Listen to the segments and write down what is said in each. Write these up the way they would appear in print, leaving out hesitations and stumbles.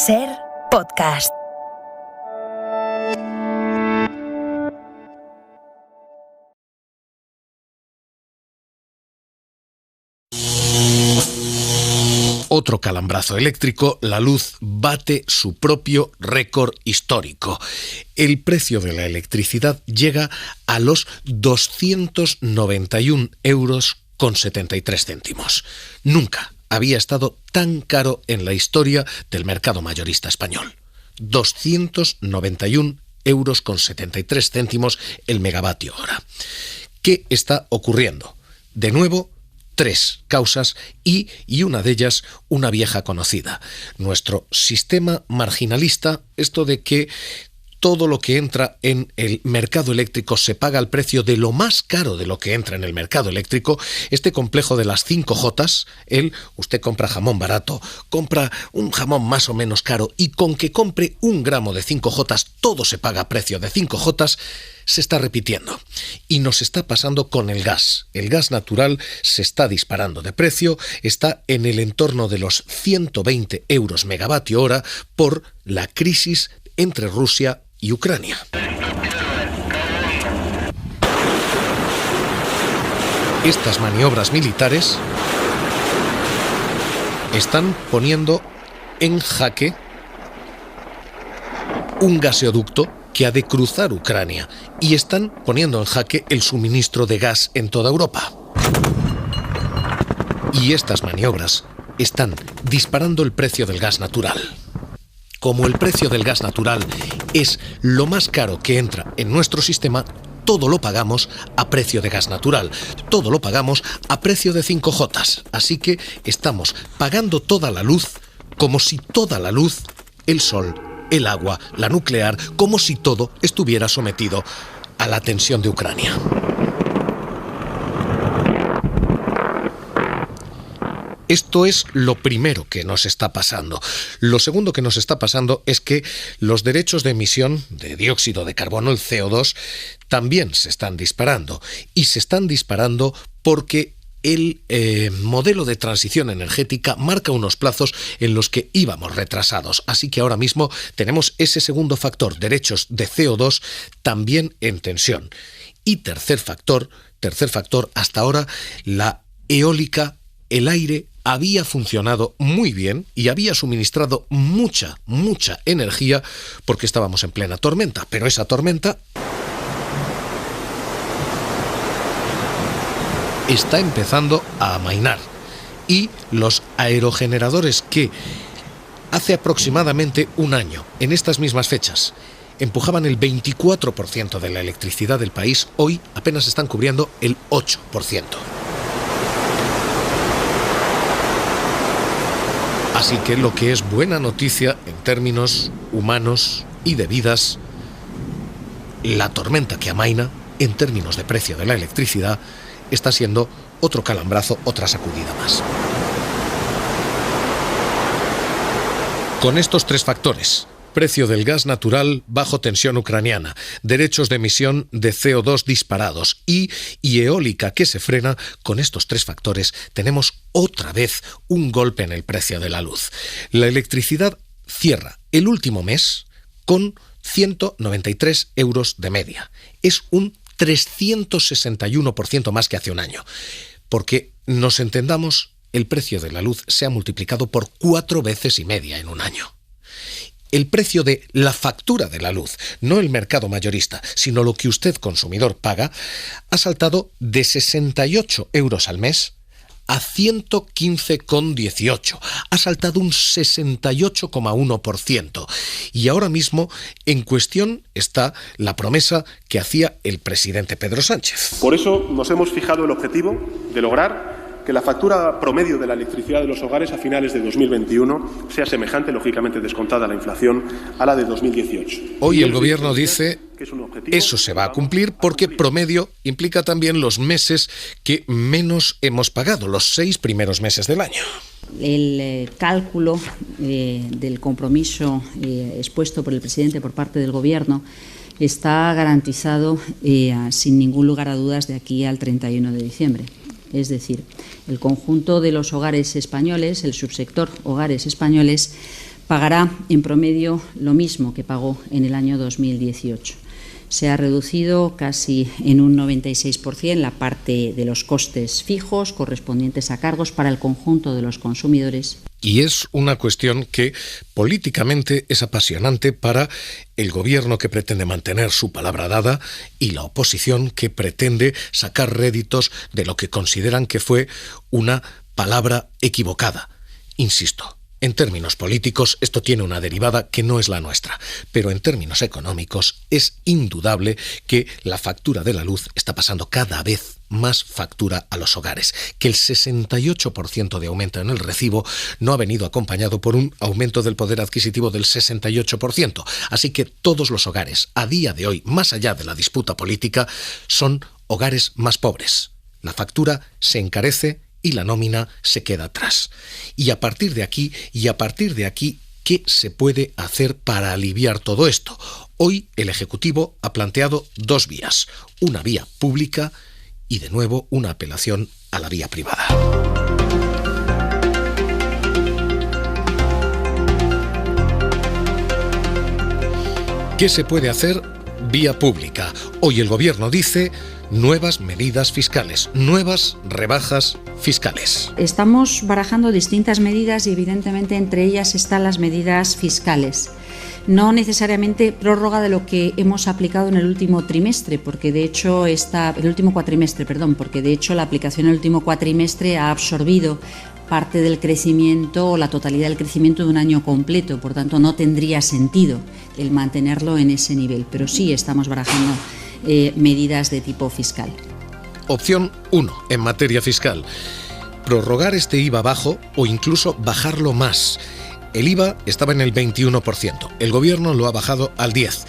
SER Podcast. Otro calambrazo eléctrico, la luz bate su propio récord histórico. El precio de la electricidad llega a los 291 euros con 73 céntimos. Nunca había estado tan caro en la historia del mercado mayorista español. 291 euros con 73 céntimos el megavatio hora. ¿Qué está ocurriendo? De nuevo, tres causas y una de ellas una vieja conocida. Nuestro sistema marginalista, esto de que todo lo que entra en el mercado eléctrico se paga al precio de lo más caro de lo que entra en el mercado eléctrico, este complejo de las 5 Jotas, usted compra jamón barato, compra un jamón más o menos caro y con que compre 1 gramo de 5 Jotas, todo se paga a precio de 5 Jotas, se está repitiendo. Y nos está pasando con el gas. El gas natural se está disparando de precio, está en el entorno de los 120 euros megavatio hora por la crisis entre Rusia y Ucrania. Estas maniobras militares están poniendo en jaque un gaseoducto que ha de cruzar Ucrania y están poniendo en jaque el suministro de gas en toda Europa. Y estas maniobras están disparando el precio del gas natural. Como el precio del gas natural es lo más caro que entra en nuestro sistema, todo lo pagamos a precio de gas natural, todo lo pagamos a precio de 5 Jotas. Así que estamos pagando toda la luz como si toda la luz, el sol, el agua, la nuclear, como si todo estuviera sometido a la tensión de Ucrania. Esto es lo primero que nos está pasando. Lo segundo que nos está pasando es que los derechos de emisión de dióxido de carbono, el CO2, también se están disparando. Y se están disparando porque el modelo de transición energética marca unos plazos en los que íbamos retrasados. Así que ahora mismo tenemos ese segundo factor, derechos de CO2, también en tensión. Y tercer factor, hasta ahora la eólica, el aire, había funcionado muy bien y había suministrado mucha energía porque estábamos en plena tormenta. Pero esa tormenta está empezando a amainar y los aerogeneradores que hace aproximadamente un año, en estas mismas fechas, empujaban el 24% de la electricidad del país, hoy apenas están cubriendo el 8%. Así que lo que es buena noticia en términos humanos y de vidas, la tormenta que amaina, en términos de precio de la electricidad, está siendo otro calambrazo, otra sacudida más. Con estos tres factores, precio del gas natural bajo tensión ucraniana, derechos de emisión de CO2 disparados y eólica que se frena, con estos tres factores tenemos otra vez un golpe en el precio de la luz. La electricidad cierra el último mes con 193 euros de media. Es un 361% más que hace un año. Porque, nos entendamos, el precio de la luz se ha multiplicado por 4,5 veces en un año. El precio de la factura de la luz, no el mercado mayorista, sino lo que usted, consumidor, paga, ha saltado de 68 euros al mes a 115,18. Ha saltado un 68,1%. Y ahora mismo en cuestión está la promesa que hacía el presidente Pedro Sánchez. Por eso nos hemos fijado el objetivo de lograr que la factura promedio de la electricidad de los hogares a finales de 2021 sea semejante, lógicamente descontada la inflación, a la de 2018. Hoy el Gobierno dice que eso se va a cumplir porque promedio implica también los meses que menos hemos pagado, los 6 primeros meses del año. El cálculo del compromiso expuesto por el presidente por parte del Gobierno está garantizado sin ningún lugar a dudas de aquí al 31 de diciembre. Es decir, el conjunto de los hogares españoles, el subsector hogares españoles, pagará en promedio lo mismo que pagó en el año 2018. Se ha reducido casi en un 96% la parte de los costes fijos correspondientes a cargos para el conjunto de los consumidores. Y es una cuestión que políticamente es apasionante para el gobierno, que pretende mantener su palabra dada, y la oposición, que pretende sacar réditos de lo que consideran que fue una palabra equivocada. Insisto, en términos políticos esto tiene una derivada que no es la nuestra, pero en términos económicos es indudable que la factura de la luz está pasando cada vez más factura a los hogares, que el 68% de aumento en el recibo no ha venido acompañado por un aumento del poder adquisitivo del 68%. Así que todos los hogares, a día de hoy, más allá de la disputa política, son hogares más pobres. La factura se encarece y la nómina se queda atrás. Y a partir de aquí, ¿qué se puede hacer para aliviar todo esto? Hoy el Ejecutivo ha planteado dos vías: una vía pública y, de nuevo, una apelación a la vía privada. ¿Qué se puede hacer? Vía pública. Hoy el Gobierno dice: nuevas medidas fiscales, nuevas rebajas fiscales. Estamos barajando distintas medidas y evidentemente entre ellas están las medidas fiscales. No necesariamente prórroga de lo que hemos aplicado en el último trimestre, porque de hecho porque de hecho la aplicación en el último cuatrimestre ha absorbido parte del crecimiento o la totalidad del crecimiento de un año completo, por tanto no tendría sentido el mantenerlo en ese nivel, pero sí estamos barajando medidas de tipo fiscal. Opción 1 en materia fiscal: prorrogar este IVA bajo o incluso bajarlo más. El IVA estaba en el 21%, el Gobierno lo ha bajado al 10%.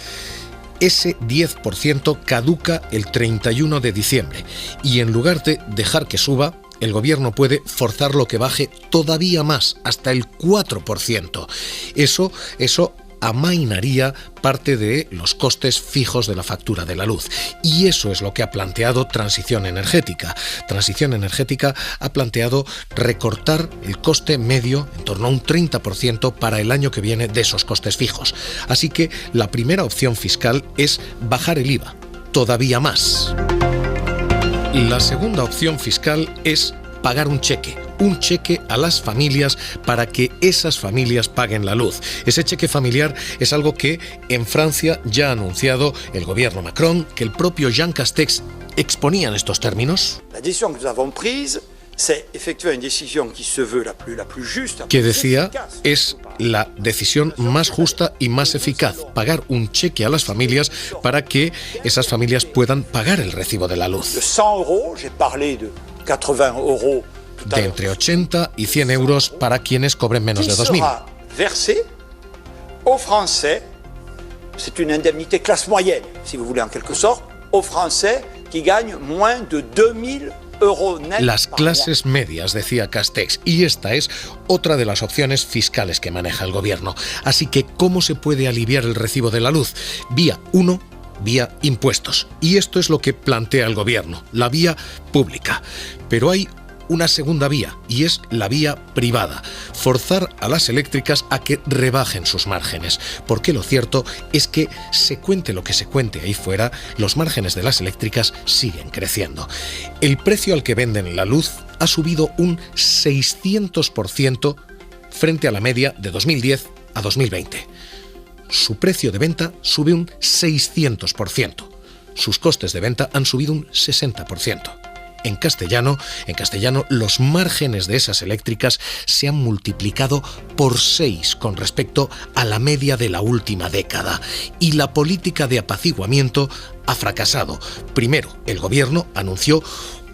Ese 10% caduca el 31 de diciembre y en lugar de dejar que suba, el Gobierno puede forzarlo que baje todavía más, hasta el 4%. Eso amainaría parte de los costes fijos de la factura de la luz. Y eso es lo que ha planteado Transición Energética. Transición Energética ha planteado recortar el coste medio en torno a un 30% para el año que viene de esos costes fijos. Así que la primera opción fiscal es bajar el IVA todavía más. La segunda opción fiscal es pagar un cheque a las familias para que esas familias paguen la luz. Ese cheque familiar es algo que en Francia ya ha anunciado el gobierno Macron, que el propio Jean Castex exponía en estos términos. La decisión que nous avons prise, c'est effectuer une décision qui se veut la plus juste, que decía es la decisión más justa y más eficaz: pagar un cheque a las familias para que esas familias puedan pagar el recibo de la luz. De 100 euros, j'ai parlé de 80 euros. De entre 80 y 100 euros para quienes cobren menos de 2.000. Sera versé aux Français, c'est une indemnité classe moyenne, si vous voulez, en quelque sorte, aux Français qui gagnent moins de 2.000 euros net. Las clases medias, decía Castex, y esta es otra de las opciones fiscales que maneja el Gobierno. Así que, ¿cómo se puede aliviar el recibo de la luz? Vía 1, vía impuestos. Y esto es lo que plantea el Gobierno, la vía pública. Pero hay una segunda vía, y es la vía privada: forzar a las eléctricas a que rebajen sus márgenes, porque lo cierto es que, se cuente lo que se cuente ahí fuera, los márgenes de las eléctricas siguen creciendo. El precio al que venden la luz ha subido un 600% frente a la media de 2010 a 2020. Su precio de venta sube un 600%. Sus costes de venta han subido un 60%. En castellano, los márgenes de esas eléctricas se han multiplicado por 6 con respecto a la media de la última década. Y la política de apaciguamiento ha fracasado. Primero, el Gobierno anunció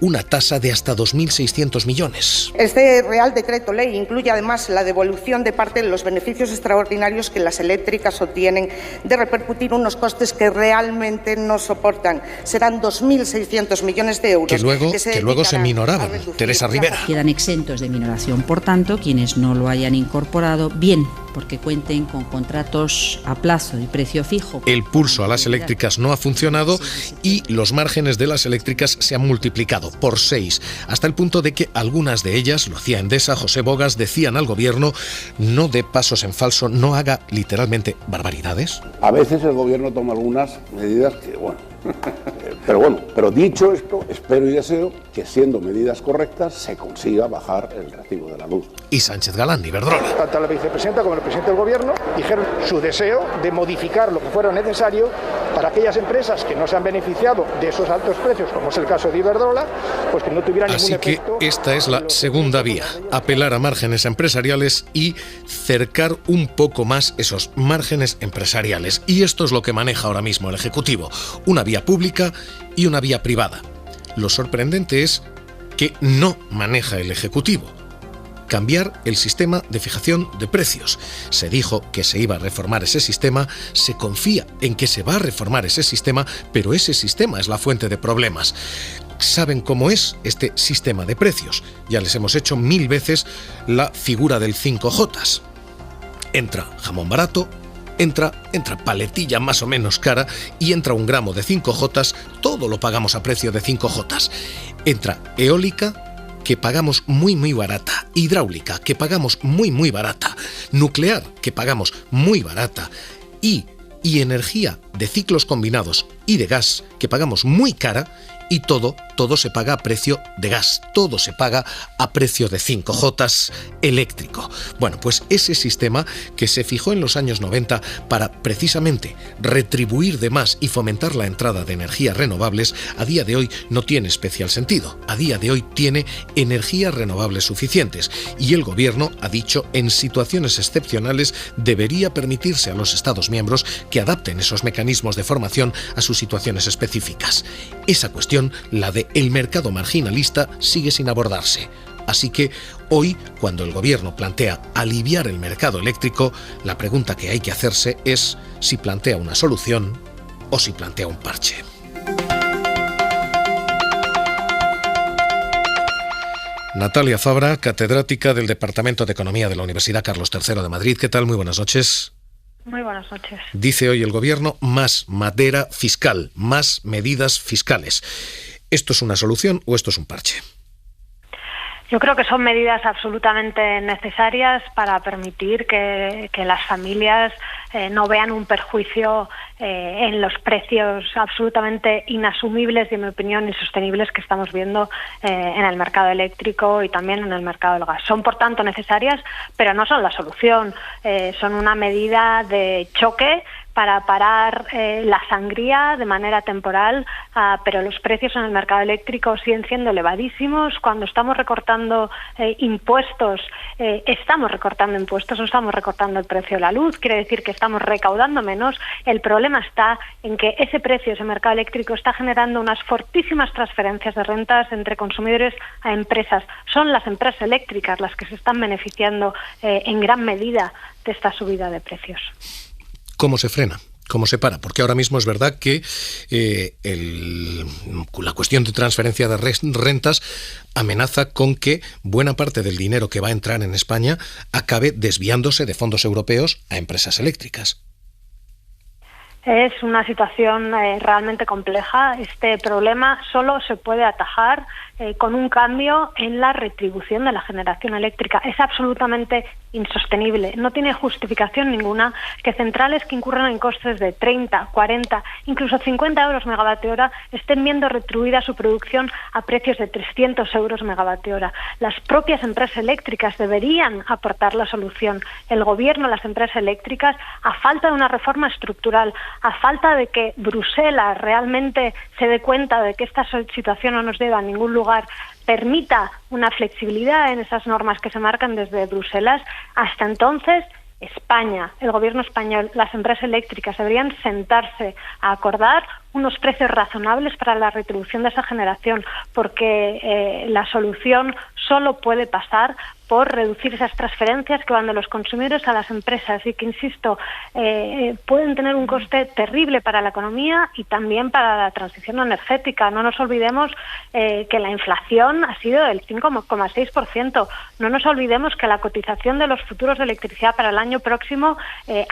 una tasa de hasta 2.600 millones. Este Real Decreto Ley incluye además la devolución de parte de los beneficios extraordinarios que las eléctricas obtienen de repercutir unos costes que realmente no soportan. Serán 2.600 millones de euros. Que luego se minoraban, Teresa Rivera. Quedan exentos de minoración. Por tanto, quienes no lo hayan incorporado, bien porque cuenten con contratos a plazo y precio fijo. El pulso a las eléctricas no ha funcionado y los márgenes de las eléctricas se han multiplicado por 6, hasta el punto de que algunas de ellas, lo hacía Endesa, José Bogas, decían al gobierno: no dé pasos en falso, no haga literalmente barbaridades. A veces el gobierno toma algunas medidas que, pero dicho esto, espero y deseo que, siendo medidas correctas, se consiga bajar el recibo de la luz. Y Sánchez Galán, Iberdrola. Tanto la vicepresidenta como el presidente del gobierno dijeron su deseo de modificar lo que fuera necesario para aquellas empresas que no se han beneficiado de esos altos precios, como es el caso de Iberdrola, pues que no tuvieran ningún efecto. Así que esta es la segunda vía: apelar a márgenes empresariales y cercar un poco más esos márgenes empresariales. Y esto es lo que maneja ahora mismo el Ejecutivo: una vía pública y una vía privada. Lo sorprendente es que no maneja el Ejecutivo cambiar el sistema de fijación de precios. Se dijo que se iba a reformar ese sistema, se confía en que se va a reformar ese sistema, pero ese sistema es la fuente de problemas. ¿Saben cómo es este sistema de precios? Ya les hemos hecho 1000 veces la figura del 5J. Entra jamón barato, entra paletilla más o menos cara y entra 1 gramo de 5J, todo lo pagamos a precio de 5J. Entra eólica, que pagamos muy barata, hidráulica, que pagamos muy barata, nuclear, que pagamos muy barata, y energía de ciclos combinados y de gas, que pagamos muy cara, y todo se paga a precio de gas, todo se paga a precio de 5J eléctrico. Bueno, pues ese sistema que se fijó en los años 90 para precisamente retribuir de más y fomentar la entrada de energías renovables, a día de hoy no tiene especial sentido. A día de hoy tiene energías renovables suficientes y el gobierno ha dicho: en situaciones excepcionales debería permitirse a los Estados miembros que adapten esos mecanismos de formación a sus situaciones específicas. Esa cuestión, la de el mercado marginalista, sigue sin abordarse. Así que hoy, cuando el gobierno plantea aliviar el mercado eléctrico, la pregunta que hay que hacerse es si plantea una solución o si plantea un parche. Natalia Fabra, catedrática del Departamento de Economía de la Universidad Carlos III de Madrid. ¿Qué tal? Muy buenas noches. Muy buenas noches. Dice hoy el gobierno: más madera fiscal, más medidas fiscales. ¿Esto es una solución o esto es un parche? Yo creo que son medidas absolutamente necesarias para permitir que las familias no vean un perjuicio en los precios absolutamente inasumibles y, en mi opinión, insostenibles que estamos viendo en el mercado eléctrico y también en el mercado del gas. Son, por tanto, necesarias, pero no son la solución. Son una medida de choque para parar la sangría de manera temporal, pero los precios en el mercado eléctrico siguen siendo elevadísimos. Cuando estamos recortando impuestos, no estamos recortando el precio de la luz, quiere decir que estamos recaudando menos. El problema está en que ese precio, ese mercado eléctrico, está generando unas fortísimas transferencias de rentas entre consumidores a empresas. Son las empresas eléctricas las que se están beneficiando en gran medida de esta subida de precios. ¿Cómo se frena? ¿Cómo se para? Porque ahora mismo es verdad que la cuestión de transferencia de rentas amenaza con que buena parte del dinero que va a entrar en España acabe desviándose de fondos europeos a empresas eléctricas. Es una situación realmente compleja. Este problema solo se puede atajar con un cambio en la retribución de la generación eléctrica. Es absolutamente insostenible. No tiene justificación ninguna que centrales que incurran en costes de 30, 40, incluso 50 euros megavatio hora estén viendo retribuida su producción a precios de 300 euros megavatio hora. Las propias empresas eléctricas deberían aportar la solución. El gobierno, las empresas eléctricas, a falta de una reforma estructural, a falta de que Bruselas realmente se dé cuenta de que esta situación no nos lleva a ningún lugar, permita una flexibilidad en esas normas que se marcan desde Bruselas, hasta entonces España, el gobierno español, las empresas eléctricas deberían sentarse a acordar unos precios razonables para la retribución de esa generación, porque la solución solo puede pasar por reducir esas transferencias que van de los consumidores a las empresas y que, insisto, pueden tener un coste terrible para la economía y también para la transición energética. No nos olvidemos que la inflación ha sido del 5,6%. No nos olvidemos que la cotización de los futuros de electricidad para el año próximo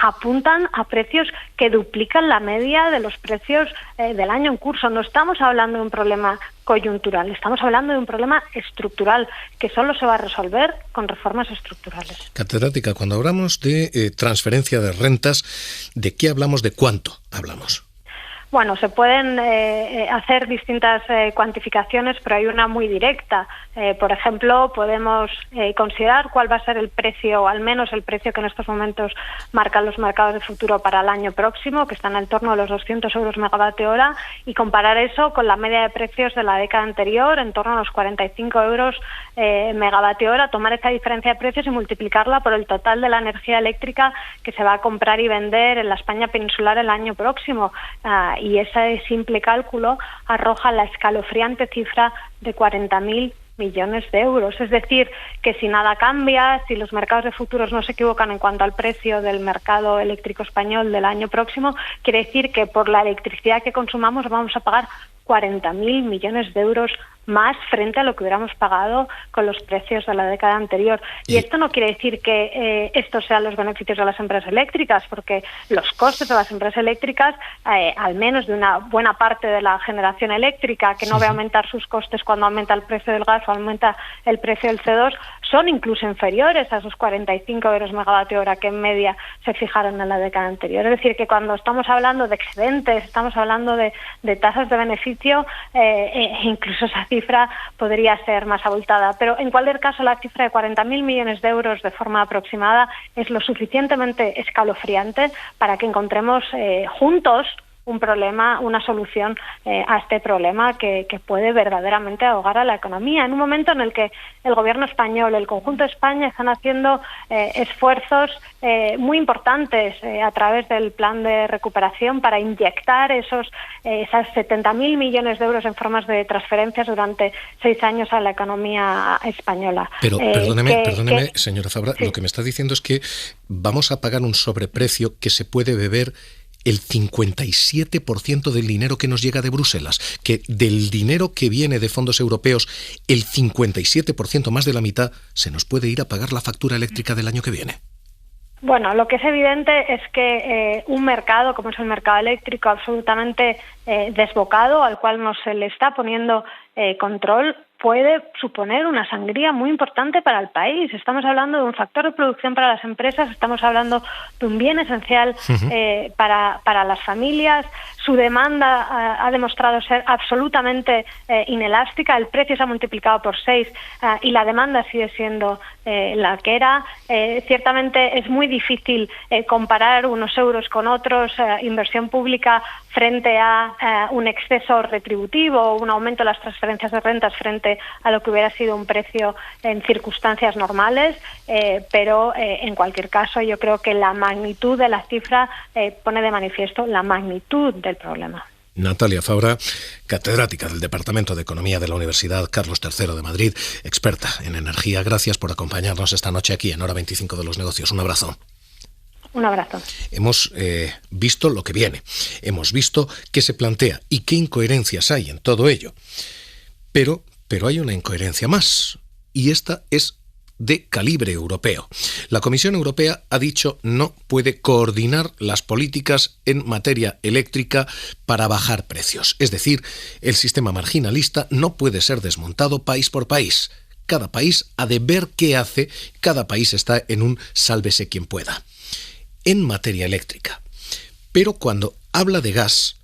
apuntan a precios que duplican la media de los precios del año en curso. No estamos hablando de un problema coyuntural, estamos hablando de un problema estructural que solo se va a resolver con reformas estructurales. Catedrática, cuando hablamos de transferencia de rentas, ¿de qué hablamos? ¿De cuánto hablamos? Bueno, se pueden hacer distintas cuantificaciones, pero hay una muy directa. Por ejemplo, podemos considerar cuál va a ser el precio, o al menos el precio que en estos momentos marcan los mercados de futuro para el año próximo, que están en torno a los 200 euros megavatio hora, y comparar eso con la media de precios de la década anterior, en torno a los 45 euros megavatio hora, tomar esa diferencia de precios y multiplicarla por el total de la energía eléctrica que se va a comprar y vender en la España peninsular el año próximo. Y ese simple cálculo arroja la escalofriante cifra de 40.000 millones de euros. Es decir, que si nada cambia, si los mercados de futuros no se equivocan en cuanto al precio del mercado eléctrico español del año próximo, quiere decir que por la electricidad que consumamos vamos a pagar 40.000 millones de euros más frente a lo que hubiéramos pagado con los precios de la década anterior. Y esto no quiere decir que estos sean los beneficios de las empresas eléctricas, porque los costes de las empresas eléctricas, al menos de una buena parte de la generación eléctrica, que no ve aumentar sus costes cuando aumenta el precio del gas o aumenta el precio del CO2, son incluso inferiores a esos 45 euros megavatio hora que en media se fijaron en la década anterior. Es decir, que cuando estamos hablando de excedentes, estamos hablando de tasas de beneficio, incluso esa cifra podría ser más abultada. Pero en cualquier caso, la cifra de 40.000 millones de euros de forma aproximada es lo suficientemente escalofriante para que encontremos juntos un problema, una solución a este problema que puede verdaderamente ahogar a la economía. En un momento en el que el gobierno español, el conjunto de España están haciendo esfuerzos muy importantes a través del plan de recuperación para inyectar esas 70.000 millones de euros en formas de transferencias durante 6 años a la economía española. Pero perdóneme, señora Fabra, sí. Lo que me está diciendo es que vamos a pagar un sobreprecio que se puede beber el 57% del dinero que nos llega de Bruselas, que del dinero que viene de fondos europeos, el 57%, más de la mitad, se nos puede ir a pagar la factura eléctrica del año que viene. Bueno, lo que es evidente es que un mercado, como es el mercado eléctrico, absolutamente desbocado, al cual no se le está poniendo control, puede suponer una sangría muy importante para el país. Estamos hablando de un factor de producción para las empresas, estamos hablando de un bien esencial para las familias. Su demanda ha demostrado ser absolutamente inelástica, el precio se ha multiplicado por 6 y la demanda sigue siendo la que era. Ciertamente es muy difícil comparar unos euros con otros, inversión pública frente a un exceso retributivo, un aumento de las transferencias de rentas frente a lo que hubiera sido un precio en circunstancias normales, pero en cualquier caso yo creo que la magnitud de la cifra pone de manifiesto la magnitud del problema. Natalia Fabra, catedrática del Departamento de Economía de la Universidad Carlos III de Madrid, experta en energía. Gracias por acompañarnos esta noche aquí en Hora 25 de los Negocios. Un abrazo. Un abrazo. Hemos visto lo que viene, hemos visto qué se plantea y qué incoherencias hay en todo ello. Pero hay una incoherencia más, y esta es de calibre europeo. La Comisión Europea ha dicho no puede coordinar las políticas en materia eléctrica para bajar precios. Es decir, el sistema marginalista no puede ser desmontado país por país. Cada país ha de ver qué hace, cada país está en un sálvese quien pueda. En materia eléctrica. Pero cuando habla de gas,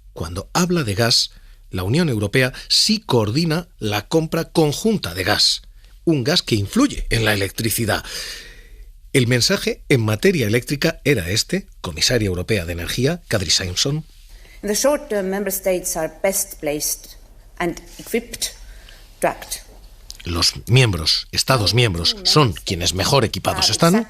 la Unión Europea sí coordina la compra conjunta de gas, un gas que influye en la electricidad. El mensaje en materia eléctrica era este, comisaria europea de Energía, Kadri Simpson. In the short term, member states are best placed and equipped to act. Los Estados miembros, son quienes mejor equipados están.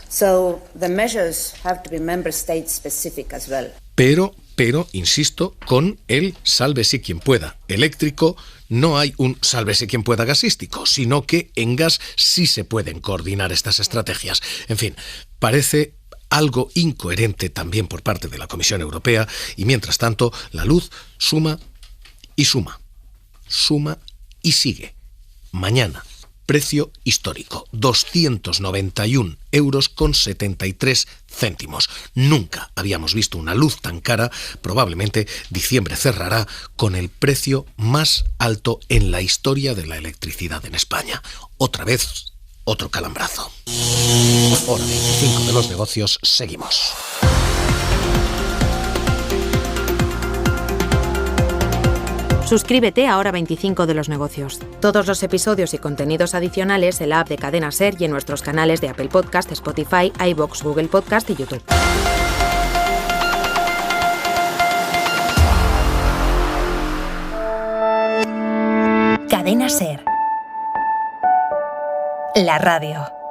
So the measures have to be member state specific as well. Pero, insisto, con el sálvese quien pueda eléctrico no hay un sálvese quien pueda gasístico, sino que en gas sí se pueden coordinar estas estrategias. En fin, parece algo incoherente también por parte de la Comisión Europea y mientras tanto la luz suma y suma y sigue. Mañana, precio histórico, 291 euros con 73 céntimos. Nunca habíamos visto una luz tan cara. Probablemente diciembre cerrará con el precio más alto en la historia de la electricidad en España. Otra vez, otro calambrazo. Hora 25 de los negocios, seguimos. Suscríbete a Hora 25 de los negocios. Todos los episodios y contenidos adicionales en la app de Cadena SER y en nuestros canales de Apple Podcast, Spotify, iVoox, Google Podcast y YouTube. Cadena SER. La radio.